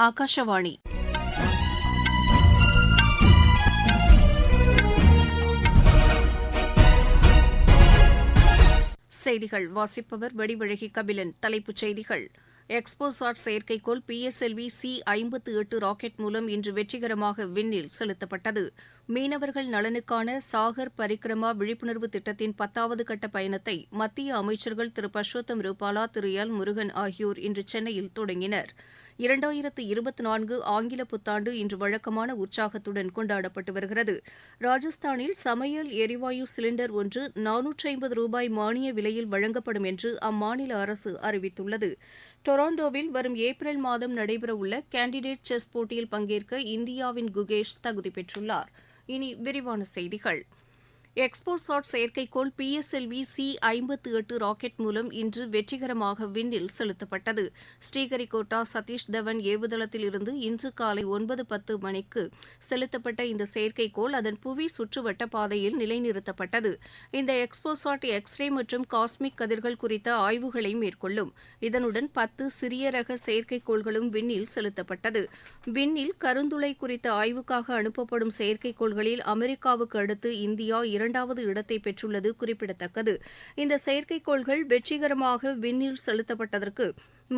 ஆகாஷவாணி செய்திகள் வாசிப்பவர் வடிவழகி கபிலன். தலைப்புச் செய்திகள்: எக்ஸ்போசாட் செயற்கைக்கோள் PSLV C-58 ராக்கெட் மூலம் இன்று வெற்றிகரமாக விண்ணில் செலுத்தப்பட்டது. மீனவர்கள் நலனுக்கான சாகர் பரிக்ரமா விழிப்புணர்வு திட்டத்தின் 10வது கட்ட பயணத்தை மத்திய அமைச்சர்கள் திரு பர்ஷோத்தம் ரூபாலா, திரு எல் முருகன் ஆகியோர் இன்று சென்னையில் தொடங்கினர். 2024 ஆங்கில புத்தாண்டு இன்று வழக்கமான உற்சாகத்துடன் கொண்டாடப்பட்டு வருகிறது. ராஜஸ்தானில் சமையல் எரிவாயு சிலிண்டர் ஒன்று ரூபாய் 450 மானிய விலையில் வழங்கப்படும் என்று அம்மாநில அரசு அறிவித்துள்ளது. டொரண்டோவில் வரும் ஏப்ரல் மாதம் நடைபெறவுள்ள கேண்டிடேட் செஸ் போட்டியில் பங்கேற்க இந்தியாவின் குகேஷ் தகுதி பெற்றுள்ளார். இனி விரிவான செய்திகள். எக்ஸ்போசாட் செயற்கைக்கோள் PSLV C-58 ராக்கெட் மூலம் இன்று வெற்றிகரமாக விண்ணில் செலுத்தப்பட்டது. ஸ்ரீஹரிகோட்டா சதீஷ் தவன் ஏவுதளத்தில் இருந்து இன்று காலை 9:10 மணிக்கு செலுத்தப்பட்ட இந்த செயற்கைக்கோள் அதன் புவி சுற்றுவட்ட பாதையில் நிலைநிறுத்தப்பட்டது. இந்த எக்ஸ்போசாட் எக்ஸ்ரே மற்றும் காஸ்மிக் கதிர்கள் குறித்த ஆய்வுகளை மேற்கொள்ளும். இதனுடன் 10 சிறிய ரக செயற்கைக்கோள்களும் விண்ணில் செலுத்தப்பட்டது. விண்ணில் கருந்துளை குறித்த ஆய்வுக்காக அனுப்பப்படும் செயற்கைக்கோள்களில் அமெரிக்காவுக்கு அடுத்து இந்தியா 2வது இடத்தை பெற்றுள்ளது குறிப்பிடத்தக்கது. இந்த செயற்கைக்கோள்கள் வெற்றிகரமாக விண்ணில் செலுத்தப்பட்டதற்கு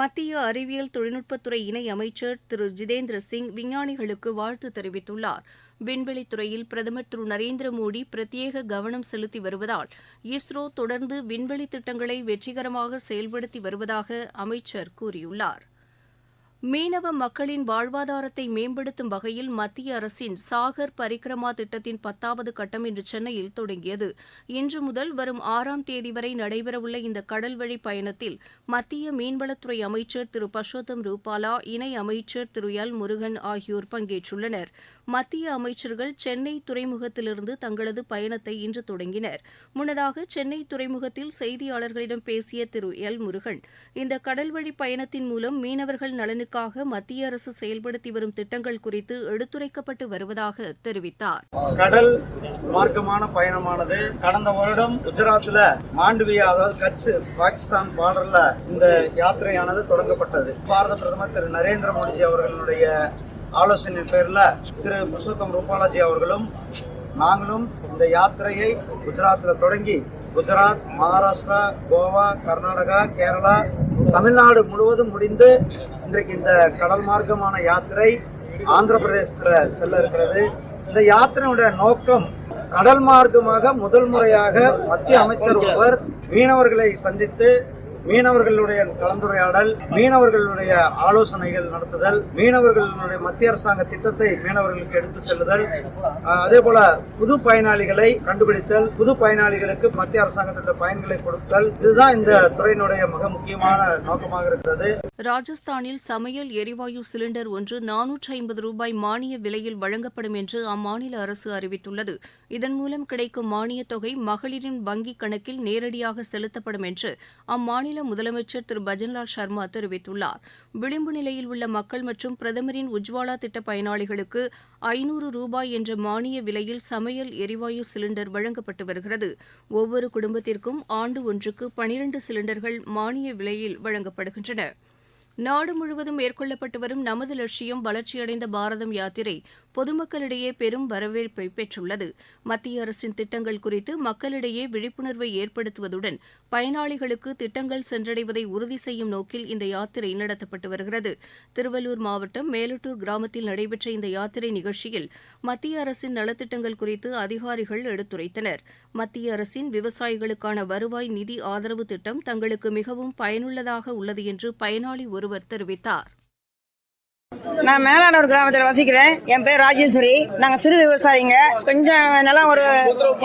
மத்திய அறிவியல் தொழில்நுட்பத்துறை இணை அமைச்சர் திரு ஜிதேந்திர சிங் விஞ்ஞானிகளுக்கு வாழ்த்து தெரிவித்துள்ளார். விண்வெளித்துறையில் பிரதமர் திரு நரேந்திர மோடி பிரத்யேக கவனம் செலுத்தி வருவதால் இஸ்ரோ தொடர்ந்து விண்வெளி திட்டங்களை வெற்றிகரமாக செயல்படுத்தி வருவதாக அமைச்சர் கூறியுள்ளார். மீனவ மக்களின் வாழ்வாதாரத்தை மேம்படுத்தும் வகையில் மத்திய அரசின் சாகர் பரிக்ரமா திட்டத்தின் 10வது கட்டம் இன்று சென்னையில் தொடங்கியது. இன்று முதல் வரும் 6ஆம் தேதி வரை நடைபெறவுள்ள இந்த கடல்வழி பயணத்தில் மத்திய மீன்வளத்துறை அமைச்சர் திரு பர்ஷோத்தம் ரூபாலா, இணை அமைச்சர் திரு எல் முருகன் ஆகியோர் பங்கேற்றுள்ளனர். மத்திய அமைச்சர்கள் சென்னை துறைமுகத்திலிருந்து தங்களது பயணத்தை இன்று தொடங்கினர். முன்னதாக சென்னை துறைமுகத்தில் செய்தியாளர்களிடம் பேசிய திரு எல் முருகன், இந்த கடல்வழி பயணத்தின் மூலம் மீனவர்கள் நலனுக்காக மத்திய அரசு செயல்படுத்தி வரும் திட்டங்கள் குறித்து எடுத்துரைக்கப்பட்டு வருவதாக தெரிவித்தார். கடல் மார்க்கமான பயணமானது கடந்த வருடம் குஜராத்ல மாண்டவியா, அதாவது கட்ச், பாகிஸ்தான் பார்டர்ல இந்த யாத்திரையானது தொடங்கப்பட்டது. பாரத பிரதமர் திரு நரேந்திர மோடிஜி அவர்களுடைய ஆலோசனை பேர்ல திரு பர்ஷோத்தம் ரூபாலாஜி அவர்களும் நாங்களும் இந்த யாத்திரையை குஜராத்தில் தொடங்கி குஜராத், மகாராஷ்டிரா, கோவா, கர்நாடகா, கேரளா, தமிழ்நாடு முழுவதும் முடிந்து இன்றைக்கு இந்த கடல் மார்க்கமான யாத்திரை ஆந்திர பிரதேசத்தில் செல்ல இருக்கிறது. இந்த யாத்திரையுடைய நோக்கம், கடல் மார்க்கமாக முதல் முறையாக மத்திய அமைச்சர் ஒருவர் மீனவர்களை சந்தித்து மீனவர்களுடைய கலந்துரையாடல், மீனவர்களுடைய ஆலோசனைகள் நடத்துதல், மீனவர்களுடைய மத்திய அரசாங்க திட்டத்தை மீனவர்களுக்கு எடுத்து செல்லுதல், அதே போல புது பயனாளிகளை கண்டுபிடித்தல், புது பயனாளிகளுக்கு மத்திய அரசாங்கத்திட்ட பயன்களை கொடுத்தல், இதுதான் இந்த துறையினுடைய மிக முக்கியமான நோக்கமாக இருக்கிறது. ராஜஸ்தானில் சமையல் எரிவாயு சிலிண்டர் ஒன்று 450 ரூபாய் மானிய விலையில் வழங்கப்படும் என்று அம்மாநில அரசு அறிவித்துள்ளது. இதன் மூலம் கிடைக்கும் மானியத் தொகை மகளிரின் வங்கிக் கணக்கில் நேரடியாக செலுத்தப்படும் என்று அம்மாநில முதலமைச்சர் திரு பஜன்லால் சர்மா தெரிவித்துள்ளார். விளிம்பு நிலையில் உள்ள மக்கள் மற்றும் பிரதமரின் உஜ்வாலா திட்ட பயனாளிகளுக்கு 500 ரூபாய் என்ற மானிய விலையில் சமையல் எரிவாயு சிலிண்டர் வழங்கப்பட்டு வருகிறது. ஒவ்வொரு குடும்பத்திற்கும் ஆண்டு ஒன்றுக்கு 12 சிலிண்டர்கள் மானிய விலையில் வழங்கப்படுகின்றன. நாடு முழுவதும் மேற்கொள்ளப்பட்டு வரும் நமது லட்சியம் வளர்ச்சியடைந்த பாரதம் யாத்திரை பொதுமக்களிடையே பெரும் வரவேற்பை பெற்றுள்ளது. மத்திய அரசின் திட்டங்கள் குறித்து மக்களிடையே விழிப்புணர்வை ஏற்படுத்துவதுடன் பயனாளிகளுக்கு திட்டங்கள் சென்றடைவதை உறுதி செய்யும் நோக்கில் இந்த யாத்திரை நடத்தப்பட்டு வருகிறது. திருவள்ளூர் மாவட்டம் மேலட்டூர் கிராமத்தில் நடைபெற்ற இந்த யாத்திரை நிகழ்ச்சியில் மத்திய அரசின் நலத்திட்டங்கள் குறித்து அதிகாரிகள் எடுத்துரைத்தனர். மத்திய அரசின் விவசாயிகளுக்கான வருவாய் நிதி ஆதரவு திட்டம் தங்களுக்கு மிகவும் பயனுள்ளதாக உள்ளது என்று பயனாளி ஒருவர் தெரிவித்தார். நான் மேலானூர் கிராமத்தில் வசிக்கிறேன். என் பேர் ராஜேஸ்வரி. நாங்க சிறு விவசாயிங்க. கொஞ்சம் நிலம் ஒரு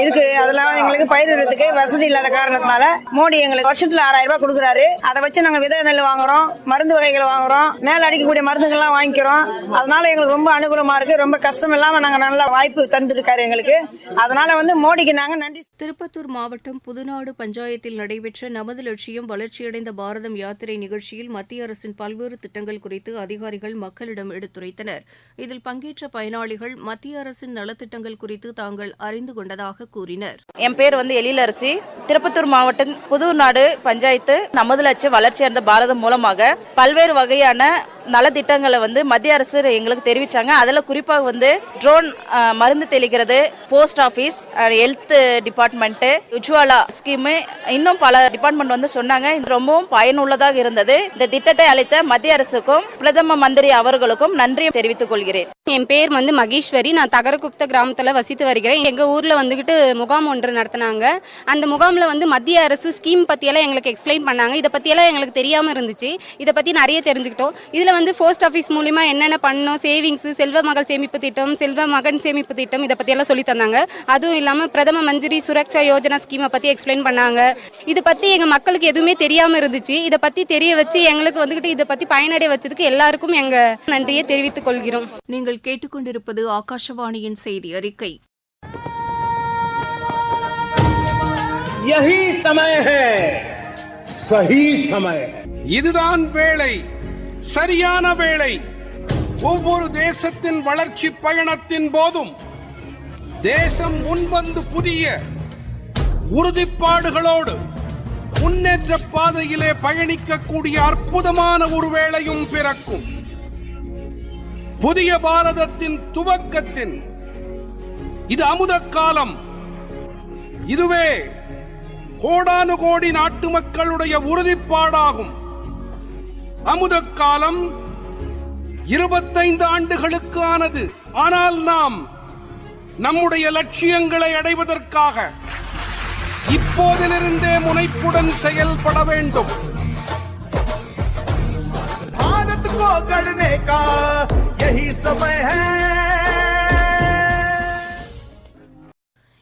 இருக்கு. அதெல்லாம் எங்களுக்கு பயிரிடுறதுக்கு வசதி இல்லாத காரணத்தினால மோடி எங்களுக்கு வருஷத்துல 6000 ரூபாய் கொடுக்குறாரு. அதை வச்சு நாங்க விதை நெல் வாங்குறோம், மருந்து வகைகள் வாங்குறோம், மேல அடிக்கக்கூடிய மருந்துகள்லாம் வாங்கிக்கிறோம். அதனால எங்களுக்கு ரொம்ப அனுகூலமா இருக்கு. ரொம்ப கஷ்டம் இல்லாம நாங்க நல்ல வாய்ப்பு தந்துருக்காரு எங்களுக்கு. அதனால மோடிக்கு நாங்க நன்றி. திருப்பத்தூர் மாவட்டம் புதுநாடு பஞ்சாயத்தில் நடைபெற்ற நமது லட்சியம் வளர்ச்சியடைந்த பாரதம் யாத்திரை நிகழ்ச்சியில் மத்திய அரசின் பல்வேறு திட்டங்கள் குறித்து அதிகாரிகள் மக்களிடம் எடுத்துரைத்தனர். இதில் பங்கேற்ற பயனாளிகள் மத்திய அரசின் நலத்திட்டங்கள் குறித்து தாங்கள் அறிந்து கொண்டதாக கூறினர். என் பேர் எழிலரசி. திருப்பத்தூர் மாவட்டம் புதுநாடு பஞ்சாயத்து நமது லட்சியம் வளர்ச்சியடைந்த பாரதம் மூலமாக பல்வேறு வகையான நலத்திட்டங்களை மத்திய அரசு எங்களுக்கு தெரிவிச்சாங்க. அதில் குறிப்பாக ட்ரோன் மருந்து தெளிக்கிறது, post office, health department, Ujjwala scheme, இன்னும் பல டிபார்ட்மெண்ட் சொன்னாங்க. இது ரொம்பவும் பயனுள்ளதாக இருந்தது. இந்த திட்டத்தை அளித்த மத்திய அரசுக்கும் பிரதம மந்திரி அவர்களுக்கும் நன்றி தெரிவித்துக் கொள்கிறேன். என் பேர் மகேஸ்வரி. நான் தகரகுப்த கிராமத்தில் வசித்து வருகிறேன். எங்கள் ஊரில் முகாம் ஒன்று நடத்தினாங்க. அந்த முகாமில் மத்திய அரசு ஸ்கீம் பற்றியெல்லாம் எங்களுக்கு எக்ஸ்பிளைன் பண்ணாங்க. இதை பற்றியெல்லாம் எங்களுக்கு தெரியாமல் இருந்துச்சு. இதை பற்றி நிறைய தெரிஞ்சுக்கிட்டோம். இதில் போஸ்ட் ஆஃபீஸ் மூலிமா என்னென்ன பண்ணணும், சேவிங்ஸு, செல்வ மகள் சேமிப்பு திட்டம், செல்வ மகன் சேமிப்பு திட்டம், இதை பற்றியெல்லாம் சொல்லி தந்தாங்க. அதுவும் இல்லாமல் பிரதம மந்திரி சுரக்ஷா யோஜனா ஸ்கீமை பற்றி எக்ஸ்பிளைன் பண்ணாங்க. இதை பற்றி எங்கள் மக்களுக்கு எதுவுமே தெரியாமல் இருந்துச்சு. இதை பற்றி தெரிய வச்சு எங்களுக்கு இதை பற்றி பயனடைய வச்சதுக்கு எல்லாருக்கும் எங்கள் நன்றியை தெரிவித்துக் கொள்கிறோம். நீங்கள் கேட்டுக்கொண்டிருப்பது ஆகாஷவாணியின் செய்தி அறிக்கை. यही समय है, सही समय. இதுதான் வேளை, சரியான வேளை. ஒவ்வொரு தேசத்தின் வளர்ச்சி பயணத்தின் போதும் தேசம் முன்வந்து புதிய உறுதிப்பாடுகளோடு முன்னேற்ற பாதையிலே பயணிக்கக்கூடிய அற்புதமான ஒரு வேளையும் பிறக்கும். புதிய பாரதத்தின் துவக்கத்தின் இது அமுத காலம். இதுவே கோடானு கோடி நாட்டு மக்களுடைய உறுதிப்பாடாகும். அமுத காலம் 25 ஆண்டுகளுக்கு ஆனது. ஆனால் நாம் நம்முடைய லட்சியங்களை அடைவதற்காக இப்போதிலிருந்தே முனைப்புடன் செயல்பட வேண்டும். भारत को गढ़ने का यही समय है.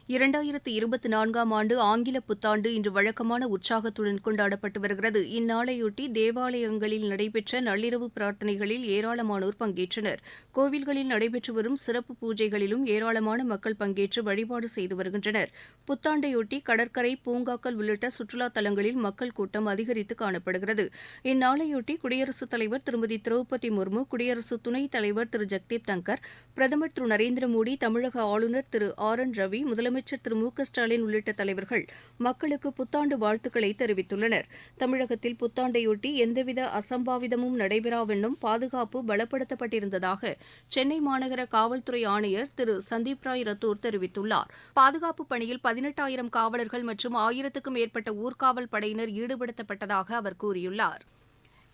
2024ஆம் ஆண்டு ஆங்கில புத்தாண்டு இன்று வழக்கமான உற்சாகத்துடன் கொண்டாடப்பட்டு வருகிறது. இந்நாளையொட்டி தேவாலயங்களில் நடைபெற்ற நள்ளிரவு பிரார்த்தனைகளில் ஏராளமானோர் பங்கேற்றனர். கோவில்களில் நடைபெற்று வரும் சிறப்பு பூஜைகளிலும் ஏராளமான மக்கள் பங்கேற்று வழிபாடு செய்து வருகின்றனர். புத்தாண்டையொட்டி கடற்கரை, பூங்காக்கள் உள்ளிட்ட சுற்றுலா தலங்களில் மக்கள் கூட்டம் அதிகரித்து காணப்படுகிறது. இந்நாளையொட்டி குடியரசுத் தலைவர் திருமதி திரௌபதி முர்மு, குடியரசு துணைத் தலைவர் திரு ஜெக்தீப் தங்கர், பிரதமர் திரு நரேந்திர மோடி, தமிழக ஆளுநர் திரு ஆர் என் ரவி, முதலமைச்சர் திரு மு க ஸ்டாலின் உள்ளிட்ட தலைவர்கள் மக்களுக்கு புத்தாண்டு வாழ்த்துக்களை தெரிவித்துள்ளனர். தமிழகத்தில் புத்தாண்டையொட்டி எந்தவித அசம்பாவிதமும் நடைபெறாவென்னும் பாதுகாப்பு பலப்படுத்தப்பட்டிருந்ததாக சென்னை மாநகர காவல்துறை ஆணையர் திரு சந்தீப் ராய் ரத்தோர் தெரிவித்துள்ளார். பாதுகாப்பு பணியில் 18,000 காவலர்கள் மற்றும் 1000க்கும் மேற்பட்ட ஊர்காவல் படையினர் ஈடுபடுத்தப்பட்டதாக அவர் கூறியுள்ளார்.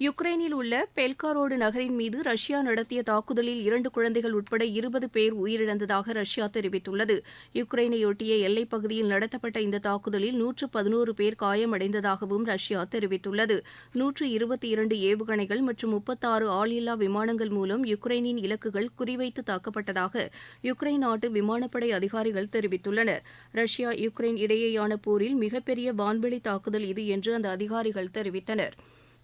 யுக்ரைனில் உள்ள பெல்காரோடு நகரின் மீது ரஷ்யா நடத்திய தாக்குதலில் 2 குழந்தைகள் உட்பட 20 பேர் உயிரிழந்ததாக ரஷ்யா தெரிவித்துள்ளது. யுக்ரைனையொட்டிய எல்லைப் பகுதியில் நடத்தப்பட்ட இந்த தாக்குதலில் 111 பேர் காயமடைந்ததாகவும் ரஷ்யா தெரிவித்துள்ளது. 122 ஏவுகணைகள் மற்றும் 36 ஆளில்லா விமானங்கள் மூலம் யுக்ரைனின் இலக்குகள் குறிவைத்து தாக்கப்பட்டதாக யுக்ரைன் நாட்டு விமானப்படை அதிகாரிகள் தெரிவித்துள்ளனர். ரஷ்யா யுக்ரைன் இடையேயான போரில் மிகப்பெரிய வான்வெளி தாக்குதல் இது என்று அந்த அதிகாரிகள் தெரிவித்தனர்.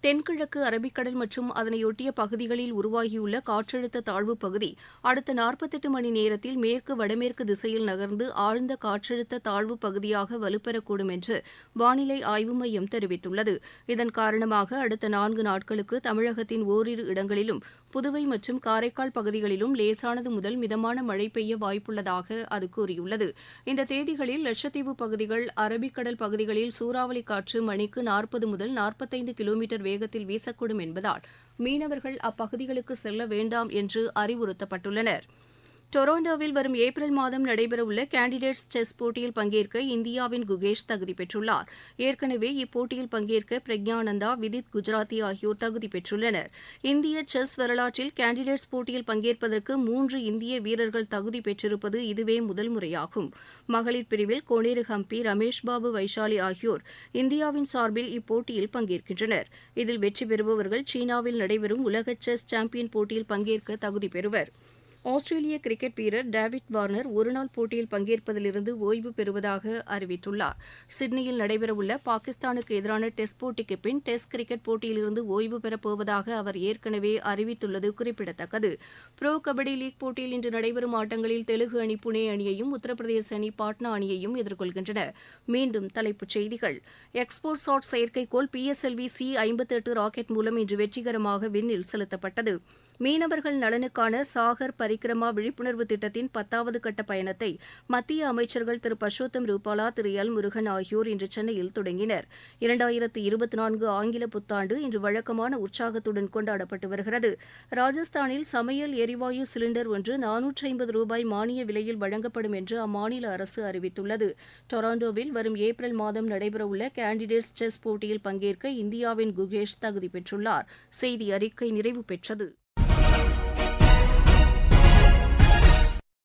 தென்கிழக்கு அரபிக்கடல் மற்றும் அதனையொட்டிய பகுதிகளில் உருவாகியுள்ள காற்றழுத்த தாழ்வுப் பகுதி அடுத்த 48 மணி நேரத்தில் மேற்கு வடமேற்கு திசையில் நகர்ந்து ஆழ்ந்த காற்றழுத்த தாழ்வுப் பகுதியாக வலுப்பெறக்கூடும் என்று வானிலை ஆய்வு மையம் தெரிவித்துள்ளது. இதன் காரணமாக அடுத்த 4 நாட்களுக்கு தமிழகத்தின் ஓரிரு இடங்களிலும் புதுவை மற்றும் காரைக்கால் பகுதிகளிலும் லேசானது முதல் மிதமான மழை பெய்ய வாய்ப்புள்ளதாக அது கூறியுள்ளது. இந்த தேதிகளில் லட்சத்தீவு பகுதிகள், அரபிக்கடல் பகுதிகளில் சூறாவளி காற்று மணிக்கு 40 முதல் 45 கிலோமீட்டர் வேகத்தில் வீசக்கூடும் என்பதால் மீனவர்கள் அப்பகுதிகளுக்கு செல்ல வேண்டாம் என்று அறிவுறுத்தப்பட்டுள்ளனர். டொரண்டோவில் வரும் ஏப்ரல் மாதம் நடைபெறவுள்ள கேண்டிடேட்ஸ் செஸ் போட்டியில் பங்கேற்க இந்தியாவின் குகேஷ் தகுதி பெற்றுள்ளார். ஏற்கனவே இப்போட்டியில் பங்கேற்க பிரக்ஞானந்தா, விதித் குஜராத்தி ஆகியோர் தகுதி பெற்றுள்ளனர். இந்திய செஸ் வரலாற்றில் கேண்டிடேட்ஸ் போட்டியில் பங்கேற்பதற்கு 3 இந்திய வீரர்கள் தகுதி பெற்றிருப்பது இதுவே முதல் முறையாகும். மகளிர் பிரிவில் கோனேரு ஹம்பி, ரமேஷ் பாபு வைஷாலி ஆகியோர் இந்தியாவின் சார்பில் இப்போட்டியில் பங்கேற்கின்றனர். இதில் வெற்றி பெறுபவர்கள் சீனாவில் நடைபெறும் உலக செஸ் சாம்பியன் போட்டியில் பங்கேற்க தகுதி பெறுவர். ஆஸ்திரேலிய கிரிக்கெட் வீரர் டேவிட் வார்னர் ஒருநாள் போட்டியில் பங்கேற்பதிலிருந்து ஓய்வு பெறுவதாக அறிவித்துள்ளார். சிட்னியில் நடைபெறவுள்ள பாகிஸ்தானுக்கு எதிரான டெஸ்ட் போட்டிக்கு பின் டெஸ்ட் கிரிக்கெட் போட்டியிலிருந்து ஓய்வு பெறப்போவதாக அவர் ஏற்கனவே அறிவித்துள்ளது குறிப்பிடத்தக்கது. புரோ கபடி லீக் போட்டியில் இன்று நடைபெறும் ஆட்டங்களில் தெலுங்கு அணி புனே அணியையும், உத்தரப்பிரதேச அணி பாட்னா அணியையும் எதிர்கொள்கின்றன. மீண்டும் தலைப்புச் செய்திகள். எக்ஸ்போசாட் செயற்கைக்கோள் PSLV C-58 ராக்கெட் மூலம் இன்று வெற்றிகரமாக விண்ணில் செலுத்தப்பட்டது. மீனவர்கள் நலனுக்கான சாகர் பரிக்கிரமா விழிப்புணர்வு திட்டத்தின் 10வது கட்ட பயணத்தை மத்திய அமைச்சர்கள் திரு பர்ஷோத்தம் ரூபாலா, திரு எல் முருகன் ஆகியோர் இன்று சென்னையில் தொடங்கினர். 2024 ஆங்கில புத்தாண்டு இன்று வழக்கமான உற்சாகத்துடன் கொண்டாடப்பட்டு வருகிறது. ராஜஸ்தானில் சமையல் எரிவாயு சிலிண்டர் ஒன்று 450 ரூபாய் மானிய விலையில் வழங்கப்படும் என்று அம்மாநில அரசு அறிவித்துள்ளது. டொராண்டோவில் வரும் ஏப்ரல் மாதம் நடைபெறவுள்ள கேண்டிடேட்ஸ் செஸ் போட்டியில் பங்கேற்க இந்தியாவின் குகேஷ் தகுதி பெற்றுள்ளார். செய்தி அறிக்கை நிறைவு பெற்றது.